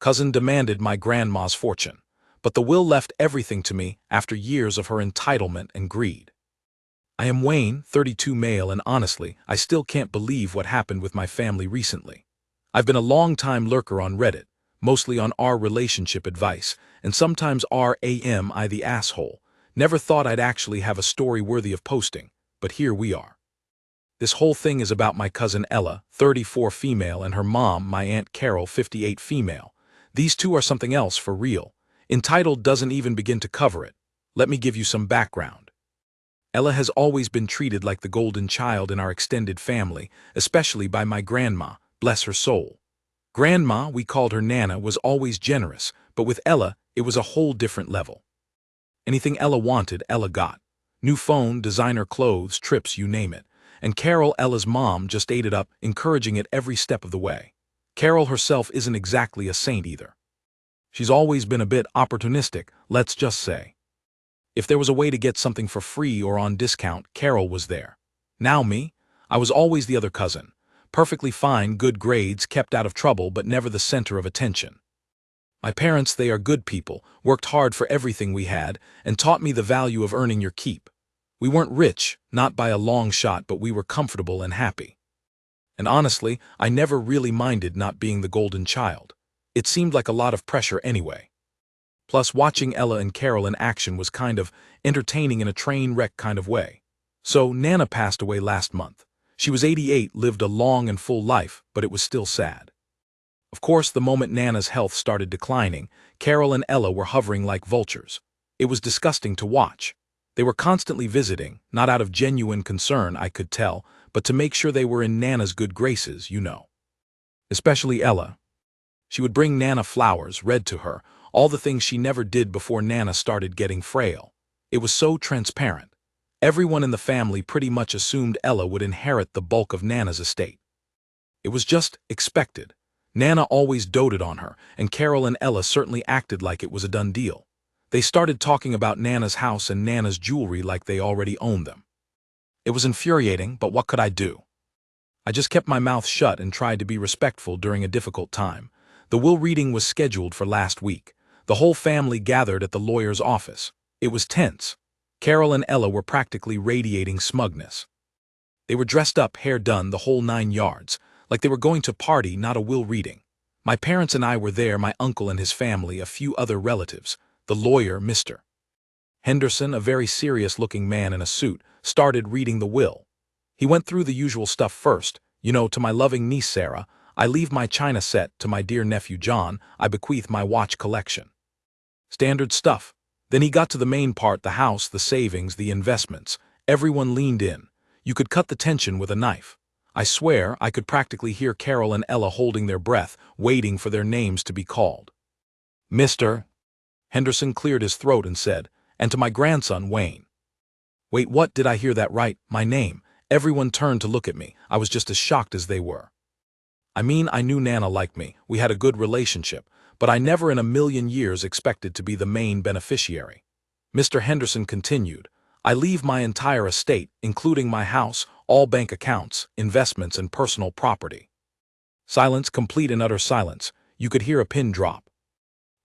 Cousin demanded my grandma's fortune, but the will left everything to me after years of her entitlement and greed. I am Wayne, 32 male, and honestly, I still can't believe what happened with my family recently. I've been a long-time lurker on Reddit, mostly on our relationship advice, and sometimes I the asshole. Never thought I'd actually have a story worthy of posting, but here we are. This whole thing is about my cousin Ella, 34 female, and her mom, my Aunt Carol, 58 female. These two are something else for real. Entitled doesn't even begin to cover it. Let me give you some background. Ella has always been treated like the golden child in our extended family, especially by my grandma, bless her soul. Grandma, we called her Nana, was always generous, but with Ella, it was a whole different level. Anything Ella wanted, Ella got. New phone, designer clothes, trips, you name it. And Carol, Ella's mom, just ate it up, encouraging it every step of the way. Carol herself isn't exactly a saint either. She's always been a bit opportunistic, let's just say. If there was a way to get something for free or on discount, Carol was there. Now me, I was always the other cousin. Perfectly fine, good grades, kept out of trouble, but never the center of attention. My parents, they are good people, worked hard for everything we had, and taught me the value of earning your keep. We weren't rich, not by a long shot, but we were comfortable and happy. And honestly, I never really minded not being the golden child. It seemed like a lot of pressure anyway. Plus, watching Ella and Carol in action was kind of entertaining in a train wreck kind of way. So, Nana passed away last month. She was 88, lived a long and full life, but it was still sad. Of course, the moment Nana's health started declining, Carol and Ella were hovering like vultures. It was disgusting to watch. They were constantly visiting, not out of genuine concern, I could tell, but to make sure they were in Nana's good graces, you know. Especially Ella. She would bring Nana flowers, read to her, all the things she never did before Nana started getting frail. It was so transparent. Everyone in the family pretty much assumed Ella would inherit the bulk of Nana's estate. It was just expected. Nana always doted on her, and Carol and Ella certainly acted like it was a done deal. They started talking about Nana's house and Nana's jewelry like they already owned them. It was infuriating, but what could I do? I just kept my mouth shut and tried to be respectful during a difficult time. The will reading was scheduled for last week. The whole family gathered at the lawyer's office. It was tense. Carol and Ella were practically radiating smugness. They were dressed up, hair done, the whole 9 yards, like they were going to party, not a will reading. My parents and I were there, my uncle and his family, a few other relatives. The lawyer, Mr. Henderson, a very serious-looking man in a suit, started reading the will. He went through the usual stuff first. You know, to my loving niece Sarah, I leave my china set. To my dear nephew John, I bequeath my watch collection. Standard stuff. Then he got to the main part, the house, the savings, the investments. Everyone leaned in. You could cut the tension with a knife. I swear I could practically hear Carol and Ella holding their breath, waiting for their names to be called. Mr. Henderson cleared his throat and said, and to my grandson Wayne. Wait, what, did I hear that right? My name. Everyone turned to look at me. I was just as shocked as they were. I mean, I knew Nana liked me. We had a good relationship, but I never in a million years expected to be the main beneficiary. Mr. Henderson continued, I leave my entire estate, including my house, all bank accounts, investments, and personal property. Silence, complete and utter silence. You could hear a pin drop.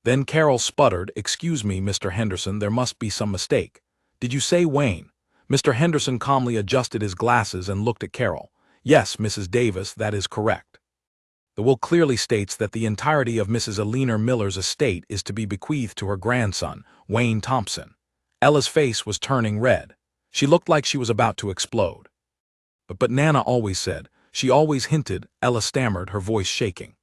Then Carol sputtered, excuse me, Mr. Henderson, there must be some mistake. Did you say Wayne? Mr. Henderson calmly adjusted his glasses and looked at Carol. Yes, Mrs. Davis, that is correct. The will clearly states that the entirety of Mrs. Eleanor Miller's estate is to be bequeathed to her grandson, Wayne Thompson. Ella's face was turning red. She looked like she was about to explode. But Nana always said, she always hinted, Ella stammered, her voice shaking.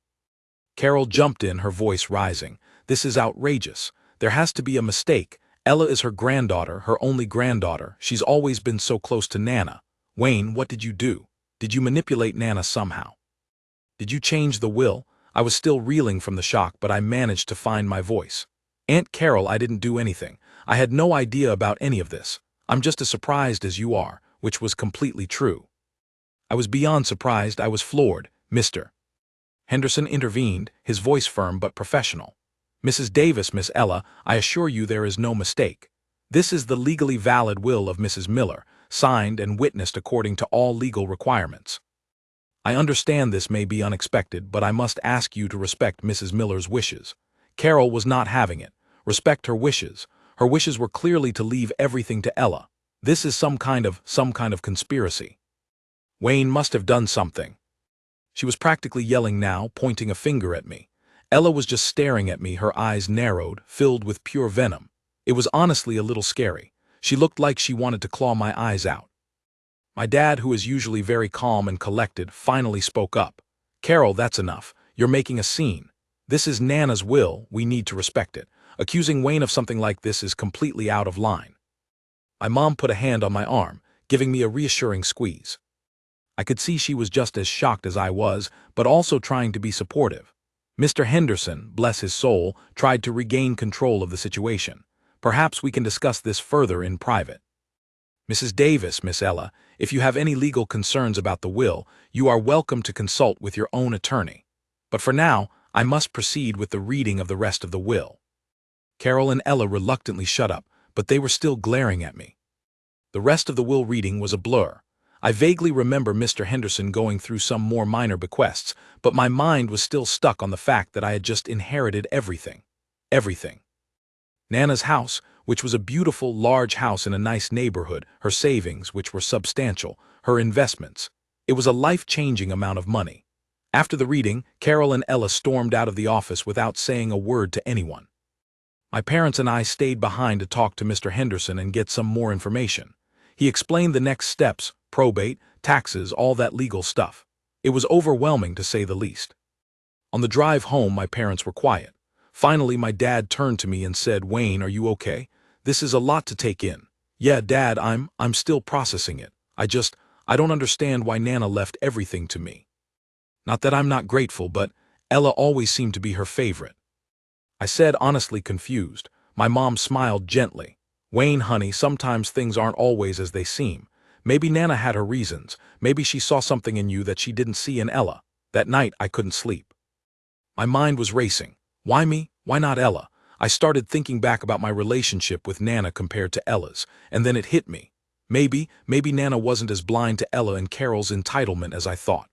Carol jumped in, her voice rising. This is outrageous. There has to be a mistake. Ella is her granddaughter, her only granddaughter. She's always been so close to Nana. Wayne, what did you do? Did you manipulate Nana somehow? Did you change the will? I was still reeling from the shock, but I managed to find my voice. Aunt Carol, I didn't do anything. I had no idea about any of this. I'm just as surprised as you are, which was completely true. I was beyond surprised, I was floored. Mr. Henderson intervened, his voice firm but professional. Mrs. Davis, Miss Ella, I assure you there is no mistake. This is the legally valid will of Mrs. Miller, signed and witnessed according to all legal requirements. I understand this may be unexpected, but I must ask you to respect Mrs. Miller's wishes. Carol was not having it. Respect her wishes. Her wishes were clearly to leave everything to Ella. This is some kind of conspiracy. Wayne must have done something. She was practically yelling now, pointing a finger at me. Ella was just staring at me, her eyes narrowed, filled with pure venom. It was honestly a little scary. She looked like she wanted to claw my eyes out. My dad, who is usually very calm and collected, finally spoke up. Carol, that's enough. You're making a scene. This is Nana's will, we need to respect it. Accusing Wayne of something like this is completely out of line. My mom put a hand on my arm, giving me a reassuring squeeze. I could see she was just as shocked as I was, but also trying to be supportive. Mr. Henderson, bless his soul, tried to regain control of the situation. Perhaps we can discuss this further in private. Mrs. Davis, Miss Ella, if you have any legal concerns about the will, you are welcome to consult with your own attorney. But for now, I must proceed with the reading of the rest of the will. Carol and Ella reluctantly shut up, but they were still glaring at me. The rest of the will reading was a blur. I vaguely remember Mr. Henderson going through some more minor bequests, but my mind was still stuck on the fact that I had just inherited everything. Everything. Nana's house, which was a beautiful, large house in a nice neighborhood, her savings, which were substantial, her investments. It was a life-changing amount of money. After the reading, Carol and Ella stormed out of the office without saying a word to anyone. My parents and I stayed behind to talk to Mr. Henderson and get some more information. He explained the next steps, probate, taxes, all that legal stuff. It was overwhelming, to say the least. On the drive home, my parents were quiet. Finally, my dad turned to me and said, "Wayne, are you okay? This is a lot to take in." "Yeah, Dad, I'm still processing it. I don't understand why Nana left everything to me. Not that I'm not grateful, but Ella always seemed to be her favorite." I said, honestly confused. My mom smiled gently. "Wayne, honey, sometimes things aren't always as they seem. Maybe Nana had her reasons. Maybe she saw something in you that she didn't see in Ella." That night, I couldn't sleep. My mind was racing. Why me? Why not Ella? I started thinking back about my relationship with Nana compared to Ella's, and then it hit me. Maybe Nana wasn't as blind to Ella and Carol's entitlement as I thought.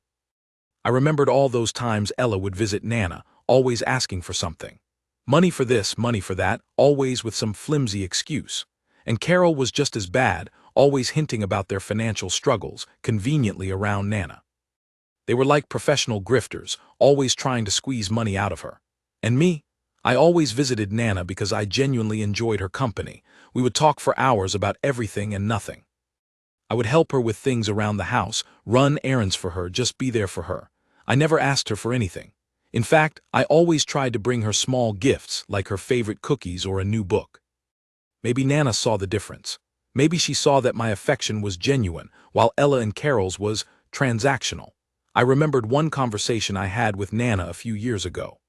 I remembered all those times Ella would visit Nana, always asking for something. Money for this, money for that, always with some flimsy excuse. And Carol was just as bad, always hinting about their financial struggles, conveniently around Nana. They were like professional grifters, always trying to squeeze money out of her. And me? I always visited Nana because I genuinely enjoyed her company. We would talk for hours about everything and nothing. I would help her with things around the house, run errands for her, just be there for her. I never asked her for anything. In fact, I always tried to bring her small gifts, like her favorite cookies or a new book. Maybe Nana saw the difference. Maybe she saw that my affection was genuine, while Ella and Carol's was transactional. I remembered one conversation I had with Nana a few years ago.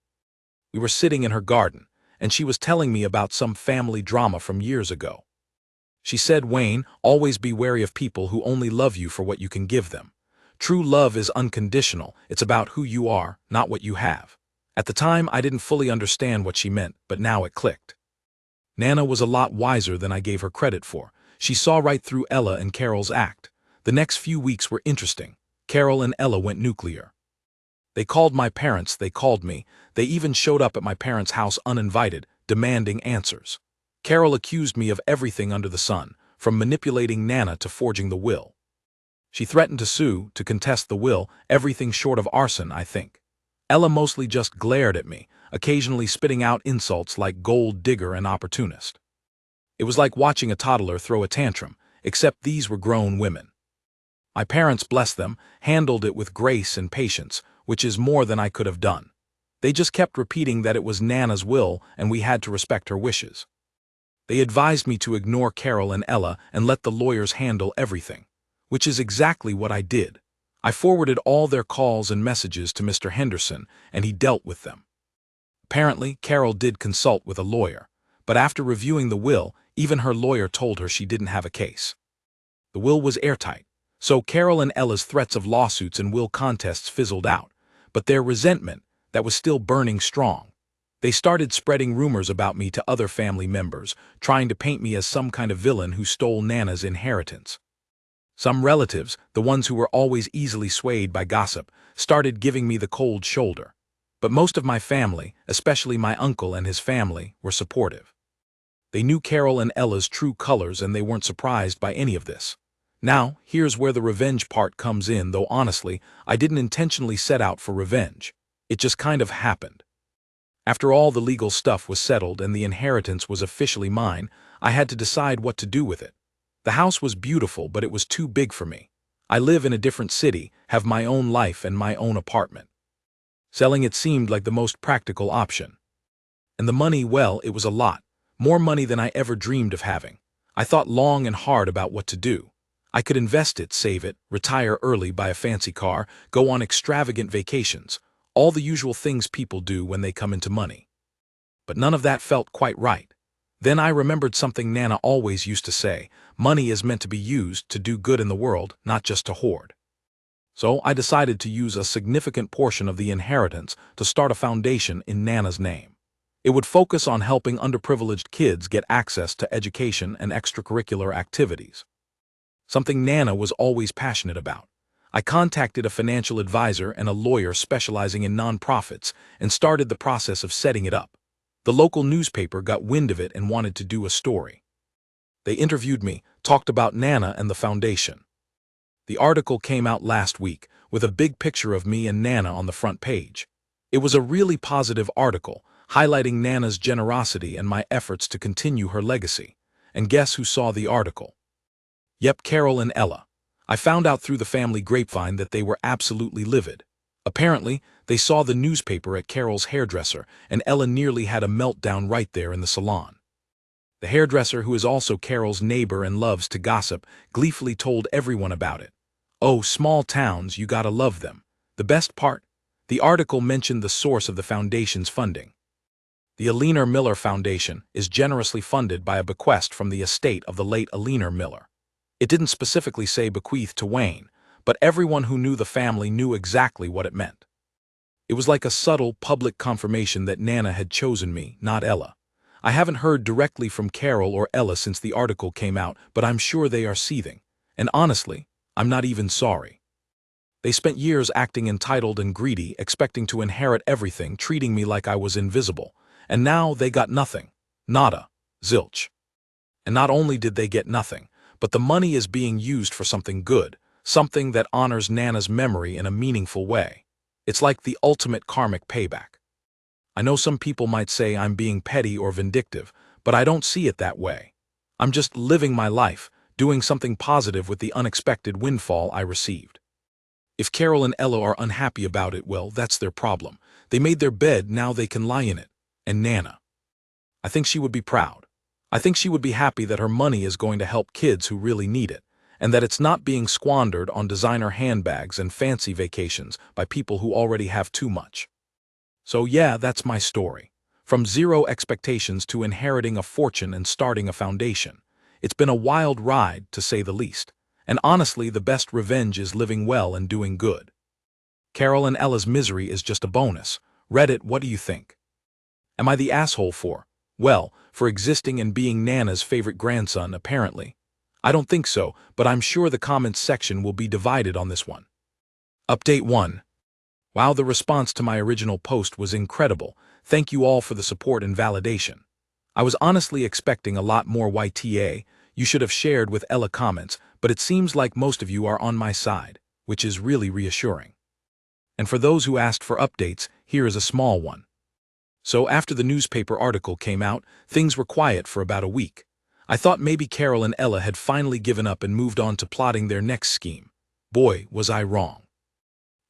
We were sitting in her garden, and she was telling me about some family drama from years ago. She said, "Wayne, always be wary of people who only love you for what you can give them. True love is unconditional. It's about who you are, not what you have." At the time, I didn't fully understand what she meant, but now it clicked. Nana was a lot wiser than I gave her credit for. She saw right through Ella and Carol's act. The next few weeks were interesting. Carol and Ella went nuclear. They called my parents, they called me. They even showed up at my parents' house uninvited, demanding answers. Carol accused me of everything under the sun, from manipulating Nana to forging the will. She threatened to sue, to contest the will, everything short of arson, I think. Ella mostly just glared at me, occasionally spitting out insults like gold digger and opportunist. It was like watching a toddler throw a tantrum, except these were grown women. My parents, bless them, handled it with grace and patience, which is more than I could have done. They just kept repeating that it was Nana's will and we had to respect her wishes. They advised me to ignore Carol and Ella and let the lawyers handle everything, which is exactly what I did. I forwarded all their calls and messages to Mr. Henderson, and he dealt with them. Apparently, Carol did consult with a lawyer, but after reviewing the will, even her lawyer told her she didn't have a case. The will was airtight, so Carol and Ella's threats of lawsuits and will contests fizzled out, but their resentment, that was still burning strong. They started spreading rumors about me to other family members, trying to paint me as some kind of villain who stole Nana's inheritance. Some relatives, the ones who were always easily swayed by gossip, started giving me the cold shoulder. But most of my family, especially my uncle and his family, were supportive. They knew Carol and Ella's true colors and they weren't surprised by any of this. Now, here's where the revenge part comes in, though honestly, I didn't intentionally set out for revenge. It just kind of happened. After all the legal stuff was settled and the inheritance was officially mine, I had to decide what to do with it. The house was beautiful, but it was too big for me. I live in a different city, have my own life and my own apartment. Selling it seemed like the most practical option. And the money, well, it was a lot. More money than I ever dreamed of having. I thought long and hard about what to do. I could invest it, save it, retire early, buy a fancy car, go on extravagant vacations, all the usual things people do when they come into money. But none of that felt quite right. Then I remembered something Nana always used to say: money is meant to be used to do good in the world, not just to hoard. So I decided to use a significant portion of the inheritance to start a foundation in Nana's name. It would focus on helping underprivileged kids get access to education and extracurricular activities. Something Nana was always passionate about. I contacted a financial advisor and a lawyer specializing in nonprofits and started the process of setting it up. The local newspaper got wind of it and wanted to do a story. They interviewed me, talked about Nana and the foundation. The article came out last week, with a big picture of me and Nana on the front page. It was a really positive article, highlighting Nana's generosity and my efforts to continue her legacy. And guess who saw the article? Yep, Carol and Ella. I found out through the family grapevine that they were absolutely livid. Apparently, they saw the newspaper at Carol's hairdresser, and Ella nearly had a meltdown right there in the salon. The hairdresser, who is also Carol's neighbor and loves to gossip, gleefully told everyone about it. Oh, small towns, you gotta love them. The best part? The article mentioned the source of the foundation's funding. The Aliner Miller Foundation is generously funded by a bequest from the estate of the late Aliner Miller. It didn't specifically say bequeathed to Wayne, but everyone who knew the family knew exactly what it meant. It was like a subtle, public confirmation that Nana had chosen me, not Ella. I haven't heard directly from Carol or Ella since the article came out, but I'm sure they are seething. And honestly, I'm not even sorry. They spent years acting entitled and greedy, expecting to inherit everything, treating me like I was invisible. And now they got nothing. Nada. Zilch. And not only did they get nothing, but the money is being used for something good, something that honors Nana's memory in a meaningful way. It's like the ultimate karmic payback. I know some people might say I'm being petty or vindictive, but I don't see it that way. I'm just living my life, doing something positive with the unexpected windfall I received. If Carol and Ella are unhappy about it, well, that's their problem. They made their bed, now they can lie in it. And Nana. I think she would be proud. I think she would be happy that her money is going to help kids who really need it, and that it's not being squandered on designer handbags and fancy vacations by people who already have too much. So yeah, that's my story. From zero expectations to inheriting a fortune and starting a foundation. It's been a wild ride, to say the least. And honestly, the best revenge is living well and doing good. Carol and Ella's misery is just a bonus. Reddit, what do you think? Am I the asshole for? Well, for existing and being Nana's favorite grandson, apparently. I don't think so, but I'm sure the comments section will be divided on this one. Update 1. Wow, the response to my original post was incredible. Thank you all for the support and validation. I was honestly expecting a lot more YTA. You should have shared with Ella comments, but it seems like most of you are on my side, which is really reassuring. And for those who asked for updates, here is a small one. So after the newspaper article came out, things were quiet for about a week. I thought maybe Carol and Ella had finally given up and moved on to plotting their next scheme. Boy, was I wrong.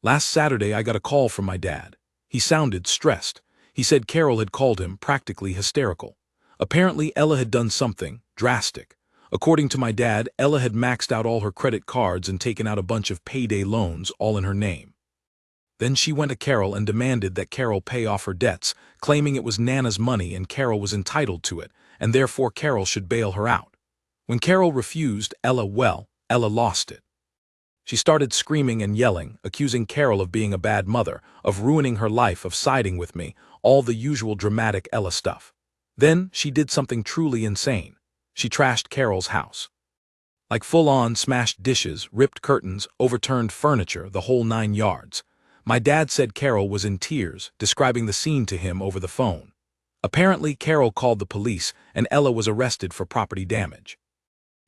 Last Saturday I got a call from my dad. He sounded stressed. He said Carol had called him, practically hysterical. Apparently Ella had done something drastic. According to my dad, Ella had maxed out all her credit cards and taken out a bunch of payday loans, all in her name. Then she went to Carol and demanded that Carol pay off her debts, claiming it was Nana's money and Carol was entitled to it, and therefore Carol should bail her out. When Carol refused, Ella lost it. She started screaming and yelling, accusing Carol of being a bad mother, of ruining her life, of siding with me, all the usual dramatic Ella stuff. Then she did something truly insane. She trashed Carol's house. Like full-on smashed dishes, ripped curtains, overturned furniture, the whole 9 yards. My dad said Carol was in tears, describing the scene to him over the phone. Apparently, Carol called the police, and Ella was arrested for property damage.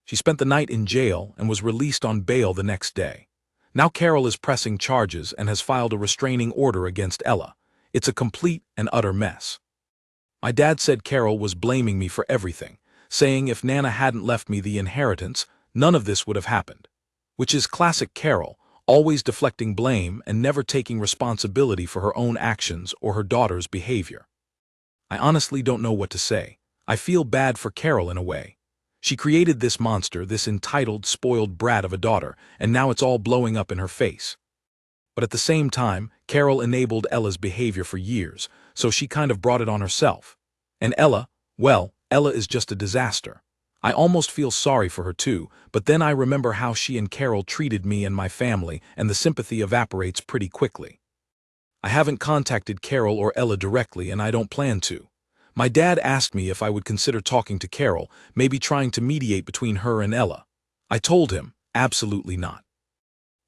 She spent the night in jail and was released on bail the next day. Now Carol is pressing charges and has filed a restraining order against Ella. It's a complete and utter mess. My dad said Carol was blaming me for everything, saying if Nana hadn't left me the inheritance, none of this would have happened. Which is classic Carol, always deflecting blame and never taking responsibility for her own actions or her daughter's behavior. I honestly don't know what to say. I feel bad for Carol in a way. She created this monster, this entitled, spoiled brat of a daughter, and now it's all blowing up in her face. But at the same time, Carol enabled Ella's behavior for years, so she kind of brought it on herself. And Ella, well, Ella is just a disaster. I almost feel sorry for her too, but then I remember how she and Carol treated me and my family, and the sympathy evaporates pretty quickly. I haven't contacted Carol or Ella directly, and I don't plan to. My dad asked me if I would consider talking to Carol, maybe trying to mediate between her and Ella. I told him, absolutely not.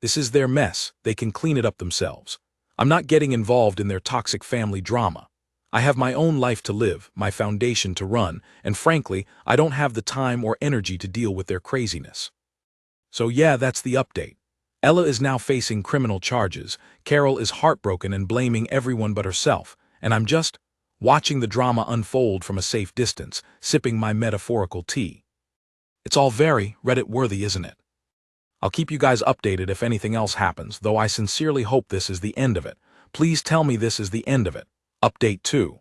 This is their mess, they can clean it up themselves. I'm not getting involved in their toxic family drama. I have my own life to live, my foundation to run, and frankly, I don't have the time or energy to deal with their craziness. So yeah, that's the update. Ella is now facing criminal charges, Carol is heartbroken and blaming everyone but herself, and I'm just watching the drama unfold from a safe distance, sipping my metaphorical tea. It's all very Reddit-worthy, isn't it? I'll keep you guys updated if anything else happens, though I sincerely hope this is the end of it. Please tell me this is the end of it. Update 2.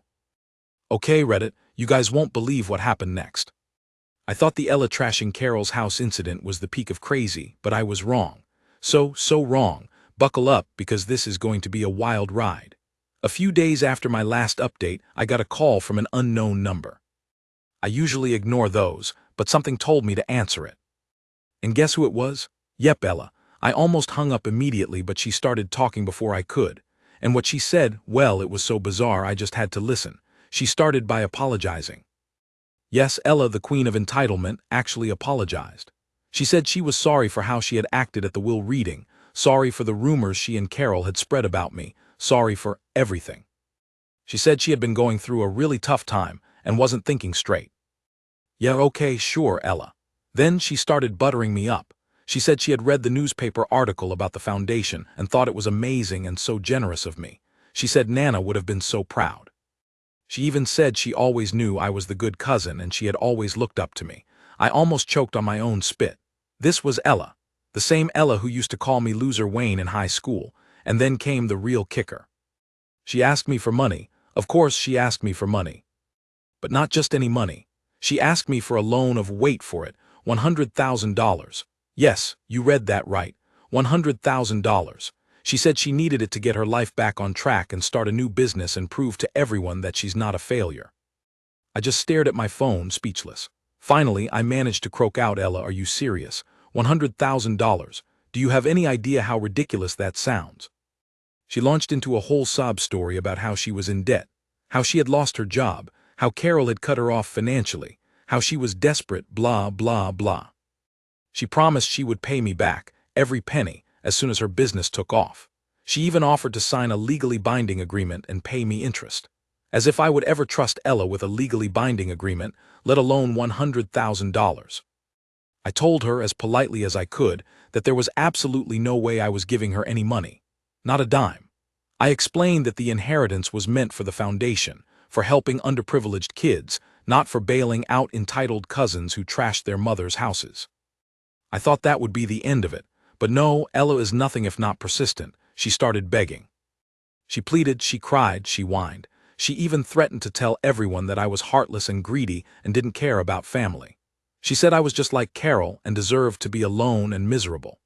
Okay, Reddit, you guys won't believe what happened next. I thought the Ella trashing Carol's house incident was the peak of crazy, but I was wrong. So wrong. Buckle up, because this is going to be a wild ride. A few days after my last update, I got a call from an unknown number. I usually ignore those, but something told me to answer it. And guess who it was? Yep, Ella. I almost hung up immediately, but she started talking before I could. And what she said, well, it was so bizarre I just had to listen. She started by apologizing. Yes, Ella, the queen of entitlement, actually apologized. She said she was sorry for how she had acted at the will reading, sorry for the rumors she and Carol had spread about me, sorry for everything. She said she had been going through a really tough time and wasn't thinking straight. Yeah, okay, sure, Ella. Then she started buttering me up. She said she had read the newspaper article about the foundation and thought it was amazing and so generous of me. She said Nana would have been so proud. She even said she always knew I was the good cousin and she had always looked up to me. I almost choked on my own spit. This was Ella, the same Ella who used to call me Loser Wayne in high school, and then came the real kicker. She asked me for money. Of course she asked me for money. But not just any money. She asked me for a loan of, wait for it, $100,000. Yes, you read that right, $100,000. She said she needed it to get her life back on track and start a new business and prove to everyone that she's not a failure. I just stared at my phone, speechless. Finally, I managed to croak out, Ella, are you serious? $100,000. Do you have any idea how ridiculous that sounds? She launched into a whole sob story about how she was in debt, how she had lost her job, how Carol had cut her off financially, how she was desperate, blah, blah, blah. She promised she would pay me back, every penny, as soon as her business took off. She even offered to sign a legally binding agreement and pay me interest. As if I would ever trust Ella with a legally binding agreement, let alone $100,000. I told her, as politely as I could, that there was absolutely no way I was giving her any money. Not a dime. I explained that the inheritance was meant for the foundation, for helping underprivileged kids, not for bailing out entitled cousins who trashed their mothers' houses. I thought that would be the end of it, but no, Ella is nothing if not persistent. She started begging. She pleaded, she cried, she whined. She even threatened to tell everyone that I was heartless and greedy and didn't care about family. She said I was just like Carol and deserved to be alone and miserable.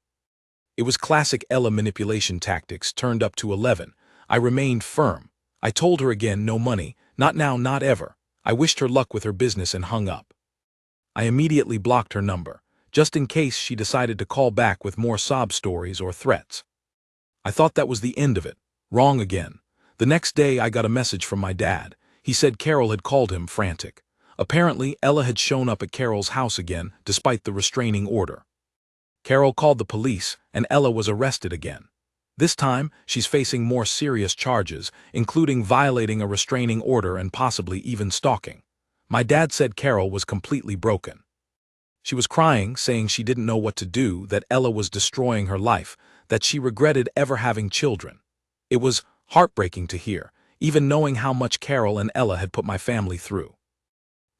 It was classic Ella manipulation tactics turned up to 11. I remained firm. I told her again, no money, not now, not ever. I wished her luck with her business and hung up. I immediately blocked her number, just in case she decided to call back with more sob stories or threats. I thought that was the end of it. Wrong again. The next day I got a message from my dad. He said Carol had called him, frantic. Apparently, Ella had shown up at Carol's house again, despite the restraining order. Carol called the police, and Ella was arrested again. This time, she's facing more serious charges, including violating a restraining order and possibly even stalking. My dad said Carol was completely broken. She was crying, saying she didn't know what to do, that Ella was destroying her life, that she regretted ever having children. It was heartbreaking to hear, even knowing how much Carol and Ella had put my family through.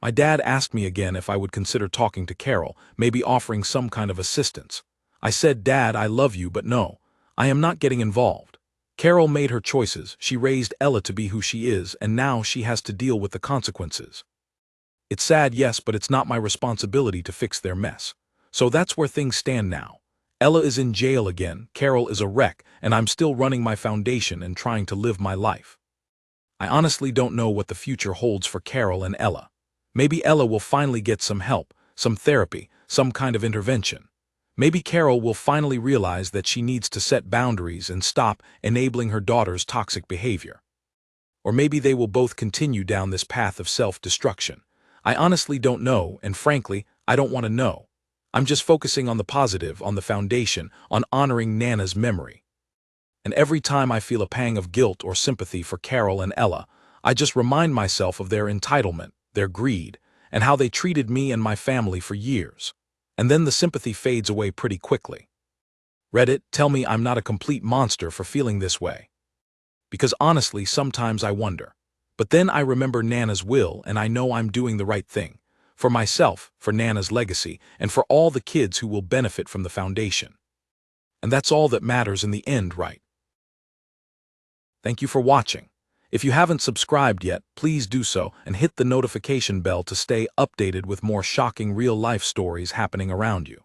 My dad asked me again if I would consider talking to Carol, maybe offering some kind of assistance. I said, "Dad, I love you, but no, I am not getting involved. Carol made her choices, she raised Ella to be who she is, and now she has to deal with the consequences. It's sad, yes, but it's not my responsibility to fix their mess. So that's where things stand now. Ella is in jail again, Carol is a wreck, and I'm still running my foundation and trying to live my life. I honestly don't know what the future holds for Carol and Ella. Maybe Ella will finally get some help, some therapy, some kind of intervention. Maybe Carol will finally realize that she needs to set boundaries and stop enabling her daughter's toxic behavior. Or maybe they will both continue down this path of self-destruction. I honestly don't know, and frankly, I don't want to know. I'm just focusing on the positive, on the foundation, on honoring Nana's memory. And every time I feel a pang of guilt or sympathy for Carol and Ella, I just remind myself of their entitlement, their greed, and how they treated me and my family for years. And then the sympathy fades away pretty quickly. Reddit, tell me I'm not a complete monster for feeling this way. Because honestly, sometimes I wonder. But then I remember Nana's will, and I know I'm doing the right thing. For myself, for Nana's legacy, and for all the kids who will benefit from the foundation. And that's all that matters in the end, right? Thank you for watching. If you haven't subscribed yet, please do so and hit the notification bell to stay updated with more shocking real-life stories happening around you.